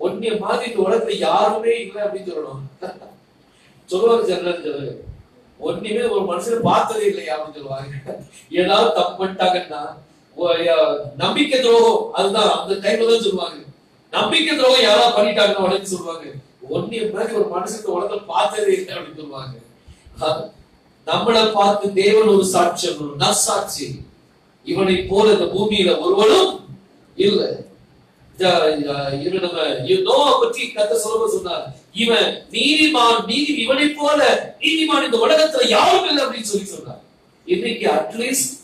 ஒன்னிய மாதிரி இந்த உலகத்துல யாருமே இல்லை அப்படின்னு சொல்லணும். சொல்லுவாங்க ஜெனரல், ஒன்னுமே ஒரு மனுஷனை பார்த்ததே இல்லையா அப்படின்னு சொல்லுவாங்க. ஏதாவது தப்பு பண்ணிட்டாங்கன்னா நம்பிக்கை துரோகம், அதுதான் அந்த டைம்ல தான் சொல்லுவாங்க. நம்பிக்கை துரோகம் யாராவது பண்ணிட்டாங்கன்னா உடனே சொல்லுவாங்க, ஒன்னிய மாதிரி ஒரு மனுஷன் உலகத்துல பார்த்ததே இல்லை அப்படின்னு சொல்லுவாங்க. நம்மளை பார்த்து தேவன் ஒரு சாட்சியம், நற்சாட்சி. இவனை போல இந்த பூமியில ஒருவனும் இல்லை. பற்றி கத்த சொன்னார், இவன் நீதிமான், இவனை போல நீதிமான் இந்த உலகத்துல யாரும் இல்லை அப்படின்னு சொல்லி சொன்னார். இன்னைக்கு அட்லீஸ்ட்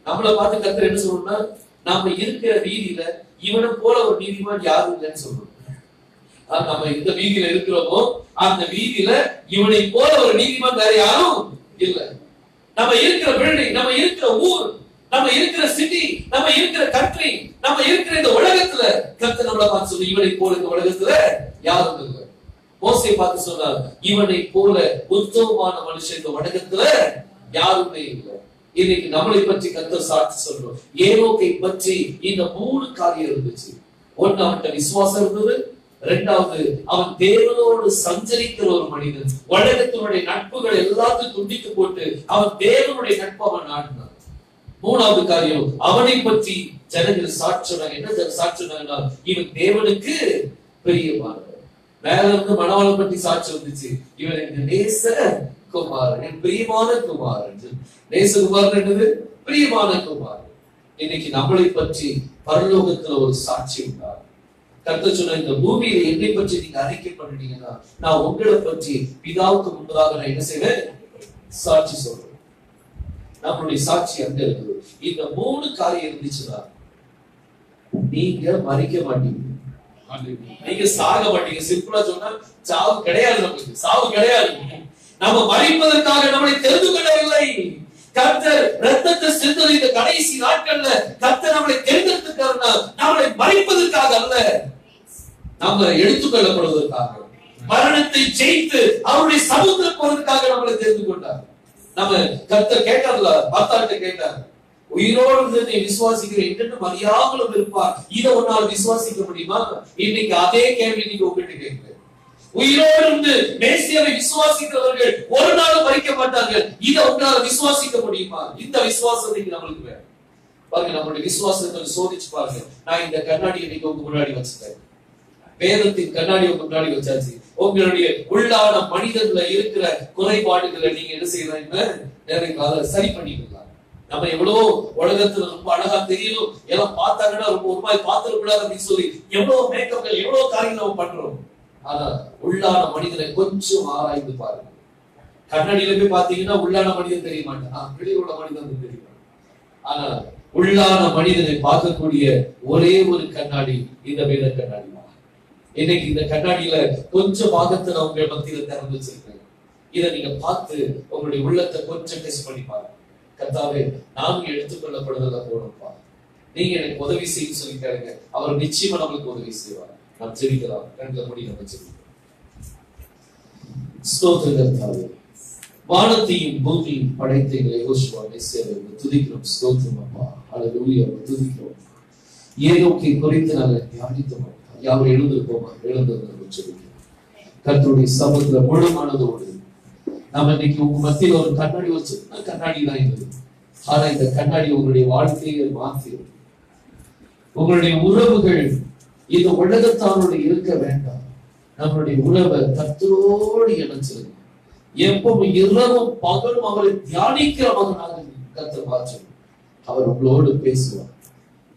நம்மளை பார்த்து கத்தர் என்ன சொல்லணும்னா, நம்ம இருக்கிற வீதியில இவனை போல ஒரு நீதிமான் யாரும் இல்லைன்னு சொல்லணும். நம்ம இந்த வீதியில இருக்கிறோமோ அந்த வீதியில இவனை போல ஒரு நீதிமான் வேற யாரும் இல்லை. நம்ம இருக்கிற பில்டிங், நம்ம இருக்கிற ஊர், நம்ம இருக்கிற சிட்டி, நம்ம இருக்கிற கண்ட்ரி, நம்ம இருக்கிற இந்த உலகத்துல கர்த்தர் நம்மளை பார்த்து சொல்லி இவனை போல இந்த உலகத்துல யாரும் இல்லை. மோசே பார்த்து சொன்னார், இவனை போல உத்தமமான மனுஷன் இந்த உலகத்துல யாருமே இல்லை. இன்னைக்கு நம்மளை பற்றி கர்த்தர் சாட்சி சொல்றோம். ஏனோக்கை பற்றி இந்த 3 காரியம் இருந்துச்சு. ஒன்னு, அவன்கிட்ட விசுவாசம் இருந்தது. இரண்டாவது, அவன் தேவனோடு சஞ்சரிக்கிற ஒரு மனிதன். உலகத்தினுடைய நட்புகள் எல்லாத்தையும் துண்டித்து போட்டு அவன் தேவனுடைய நட்பு அவன் நாடினான். மூணாவது காரியம், அவனை பற்றி ஜனங்கள் சாட்சினாங்க. என்ன சாட்சினாங்கன்னா, இவன் தேவனுக்கு பிரியமானவன். மேல இருந்து மணவாளன் பற்றி சாட்சி வந்துச்சு, இவன் என் நேச குமாரன், என் பிரியமான குமாரன். நேசகுமாரன் என்னது? பிரியமான குமாரன். இன்னைக்கு நம்மளை பற்றி பரலோகத்துல ஒரு சாட்சி உண்டார். கர்த்தர் சொன்ன, இந்த பூமியில என்னை பற்றி நீங்க அறிக்கை பண்ணிட்டீங்கன்னா நான் உங்களை பற்றி பிதாவுக்கு முன்பதாக நான் என்ன செய்வேன்? சாட்சி சொல்றேன். நம்மளுடைய சாட்சி அங்க இருக்குது. இந்த 3 காரியம் இருந்துச்சுன்னா நீங்க மறிக்க மாட்டீங்க, நீங்க சாக மாட்டீங்க. சிம்பிளா சொன்னா சாவு கிடையாது, நமக்கு சாவு கிடையாது. நம்ம மறிப்பதற்காக நம்மளை தெரிந்து கொள்ளவில்லை. கர்த்தர் ரத்தத்தை சிந்தனை இந்த கடைசி நாட்கள்ல கர்த்தர் நம்மளை தெரிந்தெடுத்துக்காருன்னா நம்மளை மறிப்பதற்காக அல்ல, நம்ம எடுத்துக்கொள்ளப்படுவதற்காக, மரணத்தை ஜெயித்து அவருடைய சமூகத்தில் போவதற்காக நம்மளை தெரிந்து கொண்டார். நம்ம கர்த்தர் கேட்டார்ல, பார்த்தார்கிட்ட கேட்டார், உயிரோடு நீ விசுவாசிக்கிற என்று மரியாமலும் இருப்பார், இதை உன்னால் விசுவாசிக்க முடியுமா? இன்னைக்கு அதே கேள்வி நீங்க உங்ககிட்ட கேட்கிறேன். உயிரோடு இருந்து மேசியாவை விசுவாசிக்கிறவர்கள் ஒரு நாளும் மறிக்க மாட்டார்கள், இதை உங்களால விசுவாசிக்க முடியுமா? இந்த விசுவாசம் நீங்க நம்மளுக்கு வேணும். பாருங்க, நம்மளுடைய விசுவாசத்தை சோதிச்சு பாருங்க. நான் இந்த கண்ணாடியை நீங்க உங்க முன்னாடி வச்சுட்டேன், வேதத்தின் கண்ணாடி உங்க முன்னாடி வச்சாச்சு. உங்களுடைய உள்ளான மனிதன்ல இருக்கிற குறைபாடுகளை நீங்க என்ன செய்யறீங்க? நிறைய சரி பண்ணிக்கலாம். நம்ம எவ்வளவு உலகத்துல ரொம்ப அழகா தெரியணும், எல்லாம் பார்த்தாங்கன்னா ரொம்ப ஒரு மாதிரி பார்த்துக்கூடாது அப்படின்னு சொல்லி எவ்வளவு மேக்கப்கள், எவ்வளவு காரியங்கள் நம்ம பண்றோம். ஆனா உள்ளான மனிதனை கொஞ்சம் ஆராய்ந்து பாருங்க. கண்ணாடியில போய் பாத்தீங்கன்னா உள்ளான மனிதன் தெரிய மாட்டான், வெளியே உள்ள மனிதன் தெரிய மாட்டான். ஆனா உள்ளான மனிதனை பார்க்கக்கூடிய ஒரே ஒரு கண்ணாடி இந்த வேத கண்ணாடி தான். இன்னைக்கு இந்த கண்ணாடியில கொஞ்சம் பாகத்தை நான் உங்க மத்தியில திறந்து வச்சிருக்கேன். இதை நீங்க பார்த்து உங்களுடைய உள்ளத்தை கொஞ்சம் டெஸ்ட் பண்ணி பாருங்க. கர்த்தாவே, நானும் எடுத்துக்கொள்ளப்படுறத போனப்பா, நீங்க எனக்கு உதவி செய்ய சொல்லி கேளுங்க, அவர் நிச்சயமா நம்மளுக்கு உதவி செய்வார். நாம் ஜெபிக்கலாம். கண்களை மூடி நம்ம ஜெபிக்கலாம். ஸ்தோத்திரம் கர்த்தாவே, வானத்தையும் பூமியையும் படைத்த எங்களை யெகோவா மேசியாவை துதிக்கிறோம். ஸ்தோத்திரம் அப்பா, ஹல்லேலூயா, துதிக்கிறோம். ஏனோக்கை குறித்து நாங்கள் தியானித்தோம். யாரும் எழுந்திருப்போமா? எழுந்தது ஜெபிக்கிறோம். கர்த்தருடைய சமூகத்துல முழு மனதோடு நாம இன்னைக்கு உங்க மத்தியில் ஒரு கண்ணாடி வச்சு, கண்ணாடி தான் இருந்தது. ஆனா இந்த கண்ணாடி உங்களுடைய வாழ்க்கையை மாற்றிடும். உங்களுடைய உறவுகள் இந்த உலகத்தானோடு இருக்க வேண்டாம். நம்மளுடைய உறவை கர்த்தரோடு இணைச்சிருங்க. எப்பவும் இரவும் பகலும் அவரை தியானிக்கிற மகனாக கர்த்தர் மாற்றணும். அவர் உங்களோடு பேசுவார்.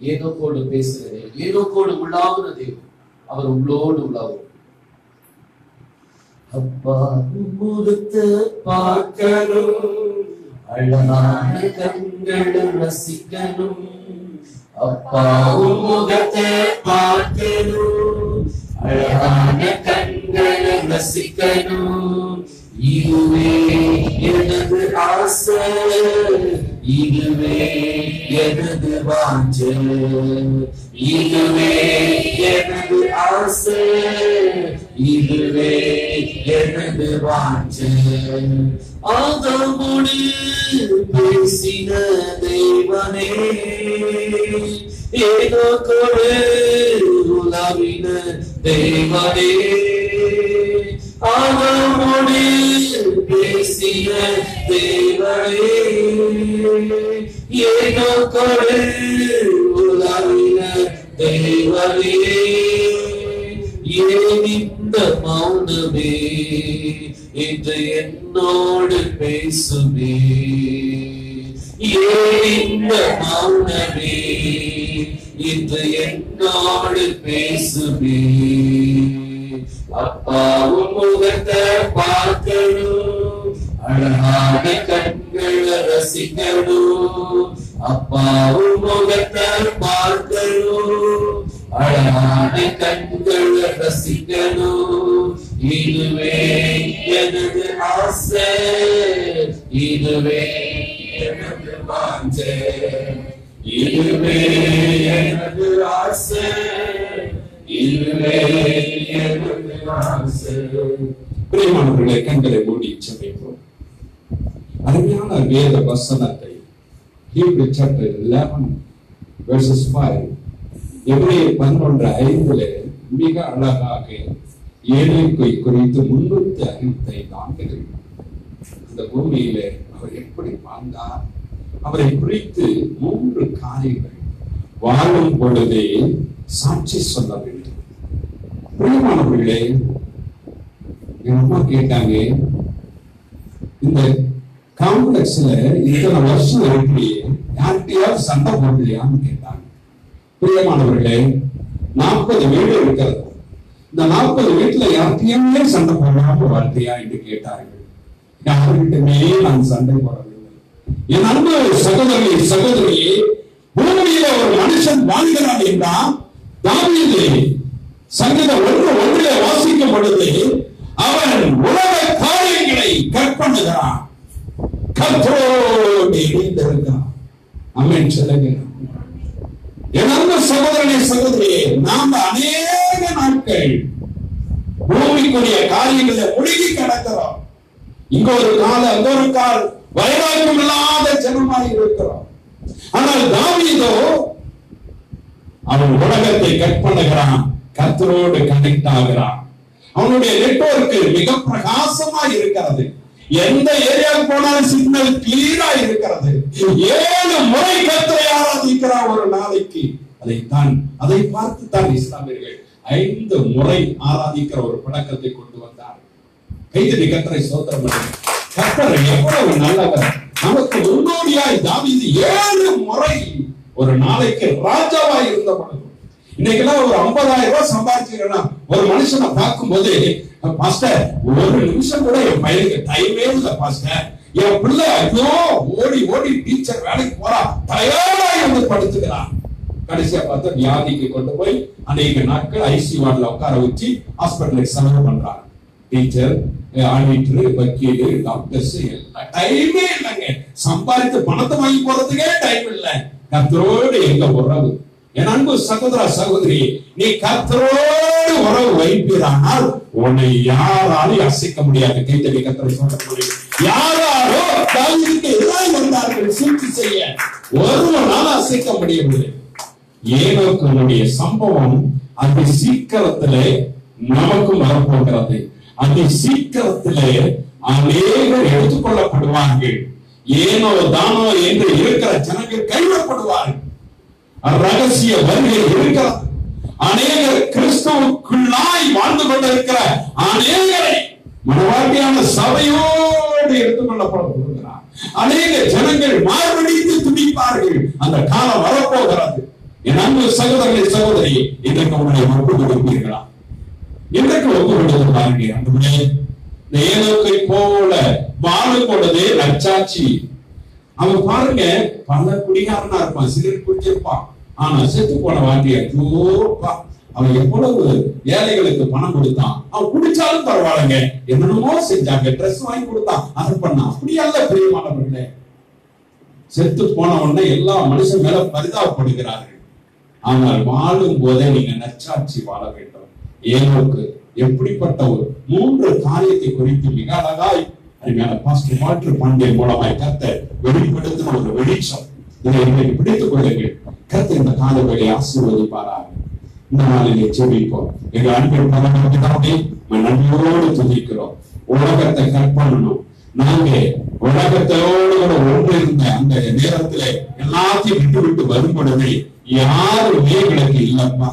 ஏனோக்கோடு பேசுகிறதே, ஏனோக்கோடு உள்ளாகிற தேவன், அவர் உங்களோடு உள்ளாகும். அப்பா முகத்தை பார்க்கணும், அழகான கண்கள் ரசிக்கணும். அப்பா முகத்தை பார்க்கணும், அழகான கண்கள் ரசிக்கணும். இதுவே எனது ஆசை, இதுவே எனது வாஞ்சை, இதுவே எனது ஆசை, இதுவே எனது வாஞ்சை. ஆதாமோடு பேசின தேவனே, ஏனோக்கோடு உலாவின தேவனே, ஆதாமோடு பேசிய தேவனே, ஏனோக்கோடு உலாவின தேவனே. ஏன் இந்த மௌனமே இன்று என்னோடு பேசுமே? ஏன் இந்த மௌனமே இன்று என்னோடு பேசுமே? அப்பாவும் முகத்தை பார்க்கணும், அழகான கண்கள் ரசிக்கணும். அப்பாவும் முகத்தை பார்க்கணும், அழகான கண்கள் ரசிக்கணும். இதுவே எனது ஆசை, இதுவே எனது வாஞ்சை, இதுவே எனது ஆசை, இதுவே எனது ஆசை. பிரியமானவர்களே, கண்களை மூடி ஜெபிப்போம். அருமையான வேத வசனத்தை Hebrew chapter 11 verses 5 எபிரேயர் 11:5 மிக அழகாக ஏழையை குறித்து முன்னிறுத்தி அறிவித்த ஆண்டுகள் இந்த பூமியிலே அவர் எப்படி வாழ்ந்தார், அவரை குறித்து 3 காரியங்கள் வாழும் பொழுதே சாட்சி சொல்ல வேண்டும். பிரியமானவர்களே, என் அம்மா கேட்டாங்க, இந்த காம்ப்ளெக்ஸ்ல இத்தனை வருஷம் இருக்கிறே யார்கிட்டயாவது சண்டை போடலையான்னு கேட்டாங்க. பிரியமானவர்களே, 40 வீடு இருக்கிறது. இந்த 40 வீட்டுல யார்கிட்டயுமே சண்டை போடாம வாழ்க்கையா என்று கேட்டார்கள். யாருக்கிட்டமே நான் சண்டை போடவில்லை. என் அன்பு சகோதரியே, பூமியில ஒரு மனுஷன் வாழ்கிறான் என்றால் தாவீது சங்கீதம் 1:1 வாசிக்கும் பொழுது அவன் உலக காரியங்களை கற்பனுகிறான், கர்த்தரோடு இணைந்திருக்கிறான். ஆமென் சொல்லுங்க. என் அன்பு சகோதரியே, நாம் அநேக நாட்கள் பூமிக்குரிய காரியங்களை முழுகி கிடக்கிறோம். இங்க ஒரு கால், அங்க ஒரு கால், வைராக்கியம் இல்லாத ஜனமாய் இருக்கிறோம். ஆனால் தாவீதோ அவன் உலகத்தை கற்பனுகிறான், கர்த்தரோடு கனெக்ட் ஆகிறான். அவனுடைய நெட்வொர்க் மிக பிரகாசமா இருக்கிறது. எந்த ஏரியாவுக்கு போனாலும் சிக்னல் கிளியரா இருக்கிறது. 7 முறை கர்த்தரை ஆராதிக்கிறார் ஒரு நாளைக்கு. அதை பார்த்து தான் இஸ்லாமியர்கள் 5 முறை ஆராதிக்கிற ஒரு பழக்கத்தை கொண்டு வந்தார். கைதடி கர்த்தரை ஸ்தோத்திரம் பண்ணுங்க. கர்த்தர் எவ்வளவு நல்லவர். நமக்கு முன்னோடியாய் தாவீது 7 முறை ஒரு நாளைக்கு ராஜாவாய் இருந்த பொழுது, இன்னைக்கெல்லாம் ஒரு 50,000 ரூபாய் சம்பாதிச்சிருக்கா ஒரு மனுஷனை பார்க்கும் போது, பாஸ்டர் ஒரு நிமிஷம் கூட என் பையனுக்கு டைமே இல்ல பாஸ்டர், என் பிள்ளை ஐயோ ஓடி ஓடி டீச்சர் வேலைக்கு போறா, டயர்டா இருந்து படுத்துக்கிறான். கடைசியா பார்த்தா வியாதிக்கு கொண்டு போய் அநேக நாட்கள் ஐசியூ வார்டுல உட்கார வச்சு ஹாஸ்பிட்டலுக்கு செலவு பண்றாங்க. டீச்சர், ஆடிட்டர், வக்கீல், டாக்டர்ஸ் எல்லாம் டைமே இல்லைங்க. சம்பாதித்து பணத்தை வாங்கி போறதுக்கே டைம் இல்லை. கர்த்தரோடு எங்க உறவு? என் அன்பு சகோதரி, நீ கர்த்தரோடு உறவு வைப்பீரானால் உன்னை யாராலும் அசைக்க முடியாது. கைத்தடி கர்த்தரை சொல்ல முடியும். யாராரோ தாவீதுக்கு எதிராக வந்தார்கள் சூழ்ச்சி செய்ய, ஒருவனால அசைக்க முடியவில்லை. ஏனோக்குடைய சம்பவம் அதி சீக்கிரத்திலே நமக்கும் வரப்போகிறது. அதி சீக்கிரத்திலே அநேகர் எடுத்துக்கொள்ளப்படுவார்கள். ஏனோ தானோ என்று இருக்கிற ஜனங்கள் கைவிடப்படுவார்கள். ரகசிய வருகை இருக்கிறது. அநேகர் கிறிஸ்துவுக்குள்ளாய் வாழ்ந்து கொண்டிருக்கிற அநேகரை மனவாட்டியான சபையோடு எடுத்துக்கொள்ளப்படுகிறார். அநேக ஜனங்கள் மார்படித்து துடிப்பார்கள். அந்த காலம் வரப்போகிறது. என் அன்பு சகோதரி, இன்றைக்கு உங்களை ஒப்பு கொடுப்பீர்களா? இன்றைக்கு ஒப்பு கொடுத்து பாருங்க. அந்த ஏனோக்கை போல வாழும் பொழுதே நற்சாட்சி. அவன் பாருங்க, பல குடிகாரனா இருப்பான், சிகரெட் குடிச்சிருப்பான். ஆனா செத்து போன வாட்டியா அவன் எவ்வளவு ஏழைகளுக்கு பணம் கொடுத்தான். அவன் குடிச்சாலும் பரவாயில்லைங்க, என்னென்னமோ செஞ்சாங்க, ட்ரெஸ் வாங்கி கொடுத்தான், அதை பண்ணான். அப்படி அல்ல பிரியமானவர்களே. செத்து போன உடனே எல்லா மனுஷன் மேல பரிதாபப்படுகிறார்கள். ஆனால் வாழும் போதே நீங்க நற்சாட்சி வாழ வேண்டும். ஏனோக்கு எப்படிப்பட்ட ஒரு 3 காரியத்தை குறித்து மிக அழகாய் பாஸ்டர் மாற்று பாண்டியன் மூலமாய் கர்த்தர் வெளிப்படுத்தின ஒரு வெளிச்சம். இதை இன்றைக்கு பிடித்துக் கொள்ளுங்கள். கர்த்தர் இந்த காலங்களை ஆசீர்வதிப்பாராக. இந்த நாளிலே ஜெபிப்போம். எங்க அன்பின் பரமபிதாவே, நன்றியோடு துதிக்கிறோம். உலகத்தை கற்பனணும். நாங்க உலகத்தோடு கூட ஒன்று இருந்த அந்த நேரத்திலே எல்லாத்தையும் விட்டு விட்டு வரும் பொழுது யாருமே எங்களுக்கு இல்லப்பா.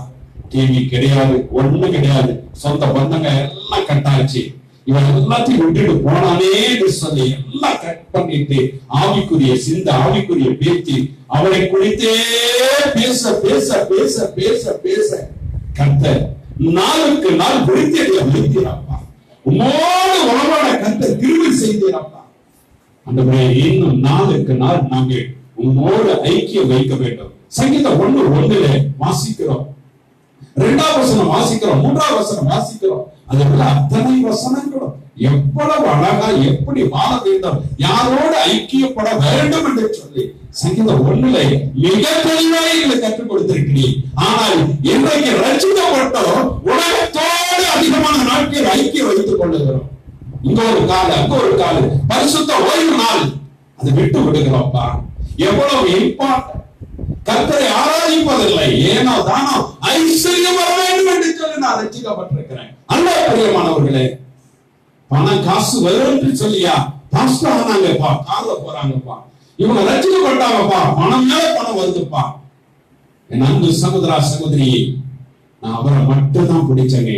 டிவி கிடையாது, ஒண்ணு கிடையாது, சொந்த பந்தங்க எல்லாம் கட்டாச்சு. இவன் எல்லாத்தையும் விட்டுட்டு போனானே சொல்லி எல்லாம் கட் பண்ணிட்டு ஆவிக்குரிய சிந்த, ஆவிக்குரிய பேச்சு, அவனை குறித்தே பேச பேச பேச பேச பேச கர்த்தர் நாளுக்கு நாள் விருத்தியடைய வைத்தீரப்பா. உம்மோடு உறவாட கர்த்தர் கிருபை செய்தீரப்பா. அந்த இன்னும் நாளுக்கு நாள் நாங்கள் உம்மோடு ஐக்கியம் வைக்க வேண்டும். சங்கீதம் 1:1 வாசிக்கிறோம், 2ஆம் வசனம் வாசிக்கிறோம், 3ஆம் வசனம் வாசிக்கிறோம். அதுல அத்தனை வசனங்களும் எவ்வளவு அழகா எப்படி வாழ வேண்டும், யாரோடு ஐக்கியப்பட வேண்டும் என்று சொல்லி சங்கீதம் 1 மிக தெளிவாக எங்களுக்கு கற்றுக் கொடுத்திருக்கிறீர். ஆனால் இன்றைக்கு ரட்சிக்கப்பட்டோம், உலகத்தோடு அதிகமான நாட்கள் ஐக்கியம் வைத்துக் கொள்ளுகிறோம். இங்க ஒரு கால, அங்க ஒரு கால, பரிசுத்த ஓய்வு நாள் அதை விட்டு விடுகிறோம்ப்பா. எவ்வளவு இம்பார்ட்டன்ட். கர்த்தரை ஆராதிப்பதில்லை, ஏனோ தானோ ஐஸ்வர்யம் வர வேண்டும் என்று சொல்லி நான் ரட்சிக்கப்பட்டிருக்கிறேன். அல்ல பிரியமானவர்களே, பணம் காசு வரும் என்று சொல்லியா பாஸ்டர் ஆனாங்கப்பா, கார்ல போறாங்கப்பா, இவங்க ரட்சிக்கப்பட்டாங்கப்பா, பணம் மேல பணம் வருதுப்பா. என் அன்பு சகோதரா சகோதரியை, நான் அவரை மட்டும் தான் பிடிச்சங்க.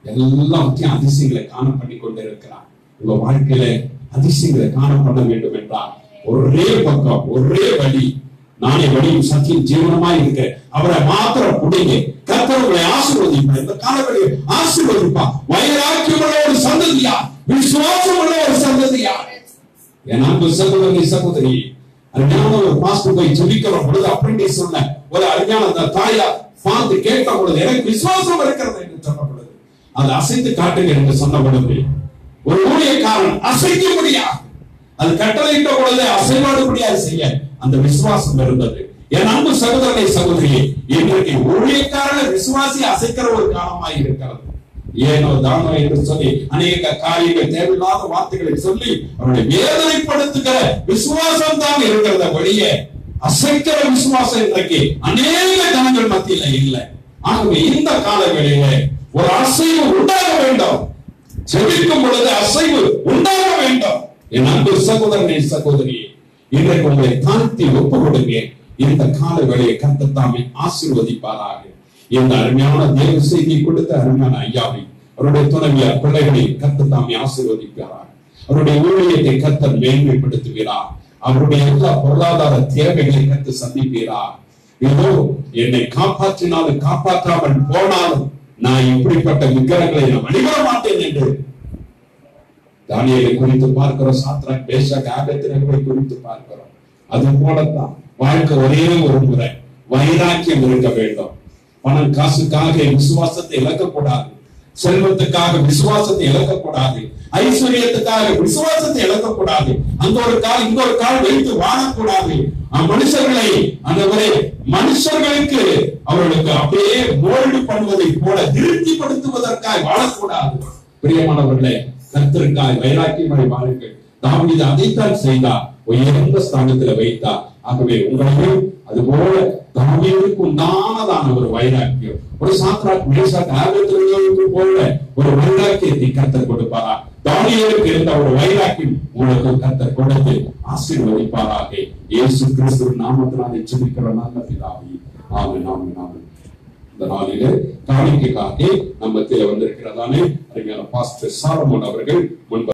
எல்லாத்தையும் அதிசயங்களை காண பண்ணி கொண்டிருக்கிறார். உங்க வாழ்க்கையில அதிசயங்களை காண பண்ண வேண்டும் என்றால் ஒரே பக்கம், ஒரே வழி, நானே வழியும் சத்தியம் ஜீவனமாய் இருக்க அவரை மாத்திரம் பிடிங்க. கர்த்தர் உங்களை ஆசீர்வதிப்பார். இந்த காலவெளியை ஆசீர்வதிப்பா. வைராக்கியமுள்ள ஒரு சந்ததியா, விசுவாசமுள்ள ஒரு சந்ததியா. என் அன்பு சகோதரி சகோதரி, அருமையான ஒரு பாஸ்டர் போய் ஜெபிக்கிற பொழுது அப்படி சொன்ன ஒரு அருமையான தாயா பார்த்து கேட்ட பொழுது எனக்கு விசுவாசம் இருக்கிறது என்று சொன்ன பொழுது அதை அசைத்து காட்டுங்க என்று சொன்ன பொழுது ஒரு ஊழியக்காரன் அசைக்க முடியாது, அது கட்டளையிட்ட பொழுது அசைவாடுபடியாக செய்ய அந்த விசுவாசம் இருந்தது. என் அன்பு சகோதரனை சகோதரியே, இன்றைக்கு ஊழியக்காரனை விசுவாசி அசைக்கிற ஒரு காலமாய் இருக்கிறது. ஏனோ தானோ என்று சொல்லி அநேக காரியங்கள், தேவையில்லாத வார்த்தைகளை சொல்லி அவருடைய வேதனைப்படுத்துகிற விசுவாசம் தான் இருக்கிறத வழியே அசைக்கிற விசுவாசம் இன்றைக்கு அநேக ஜனங்கள் மத்தியில இல்லை. ஆகவே இந்த காலங்களில ஒரு அசைவு உண்டாக வேண்டும். ஜெபிக்கும் பொழுது அசைவு உண்டாக வேண்டும். என் அன்பு சகோதரனை சகோதரி, இன்றைக்கு உங்களை தாழ்த்தி ஒப்பு கொடுங்க. இந்த கால வேளையை கர்த்தர் தாமே ஆசீர்வதிப்பாராக. இந்த அருமையான தேவ செய்தியை கொடுத்த அருமையான ஐயாவை, அவருடைய துணைவியார், பிள்ளைகளை கர்த்தர் தாமே ஆசீர்வதிப்பாராக. அவருடைய ஊழியத்தை கர்த்தர் மேன்மைப்படுத்துகிறார். அவருடைய எல்லா பொருளாதார தேவைகளை கர்த்தர் சந்திப்பீரார். ஏதோ என்னை காப்பாற்றினாலும் காப்பாற்றாமல் போனாலும் நான் இப்படிப்பட்ட விக்கிரகங்களை நான் வழிபட மாட்டேன் என்று தானியேலை குறித்து பார்க்கிறோம், சாத்ராக் மேஷாக் ஆபேத்நேகோவை குறித்து பார்க்கிறோம். அது போலத்தான் வாழ்க்கை ஒரே ஒரு முறை வைராக்கியம் இருக்க வேண்டும். பணம் காசுக்காக விசுவாசத்தை இழக்கக்கூடாது, செல்வத்துக்காக விசுவாசத்தை இழக்கக்கூடாது, ஐஸ்வர்யத்துக்காக விசுவாசத்தை இழக்கக்கூடாது, அந்த ஒரு கால் இந்த ஒரு கால் வைத்து வாழக்கூடாது. மனுஷர்களை அந்த மனுஷர்களுக்கு அவர்களுக்கு அப்படியே மோல்டு பண்ணுவதை போல திருப்திப்படுத்துவதற்காக வாழக்கூடாது. பிரியமானவர்களே, கர்த்தருக்காய் வைராக்கியமாய் வாழுங்கள். தாவீது அதைத்தான் செய்தார், உயர்ந்த ஸ்தானத்தில் வைத்தார். ஆகவே உங்களையும் அதுபோல தாவீதுக்கு உண்டானதான ஒரு வைராக்கியம், ஒரு சாத்ராக் மேஷாக் ஆபேத்நேகோவுக்கு போல ஒரு வைராக்கியத்தை கர்த்தர் கொடுப்பாரா. தானியேலுக்கு இருந்த ஒரு வைராக்கியம் உங்களுக்கு கர்த்தர் கொடுத்து ஆசீர்வதிப்பாராக. இயேசு கிறிஸ்துவின் நாமத்தினாலே ஜெபிக்கிற நல்ல பிதாவே, ஆமென், ஆமென், ஆமென். இந்த நாளிலே காணிக்கைக்காக நம்மத்திலே வந்திருக்கிறதானே அருமையான பாஸ்டர் சாலமோன் அவர்கள் முன்பு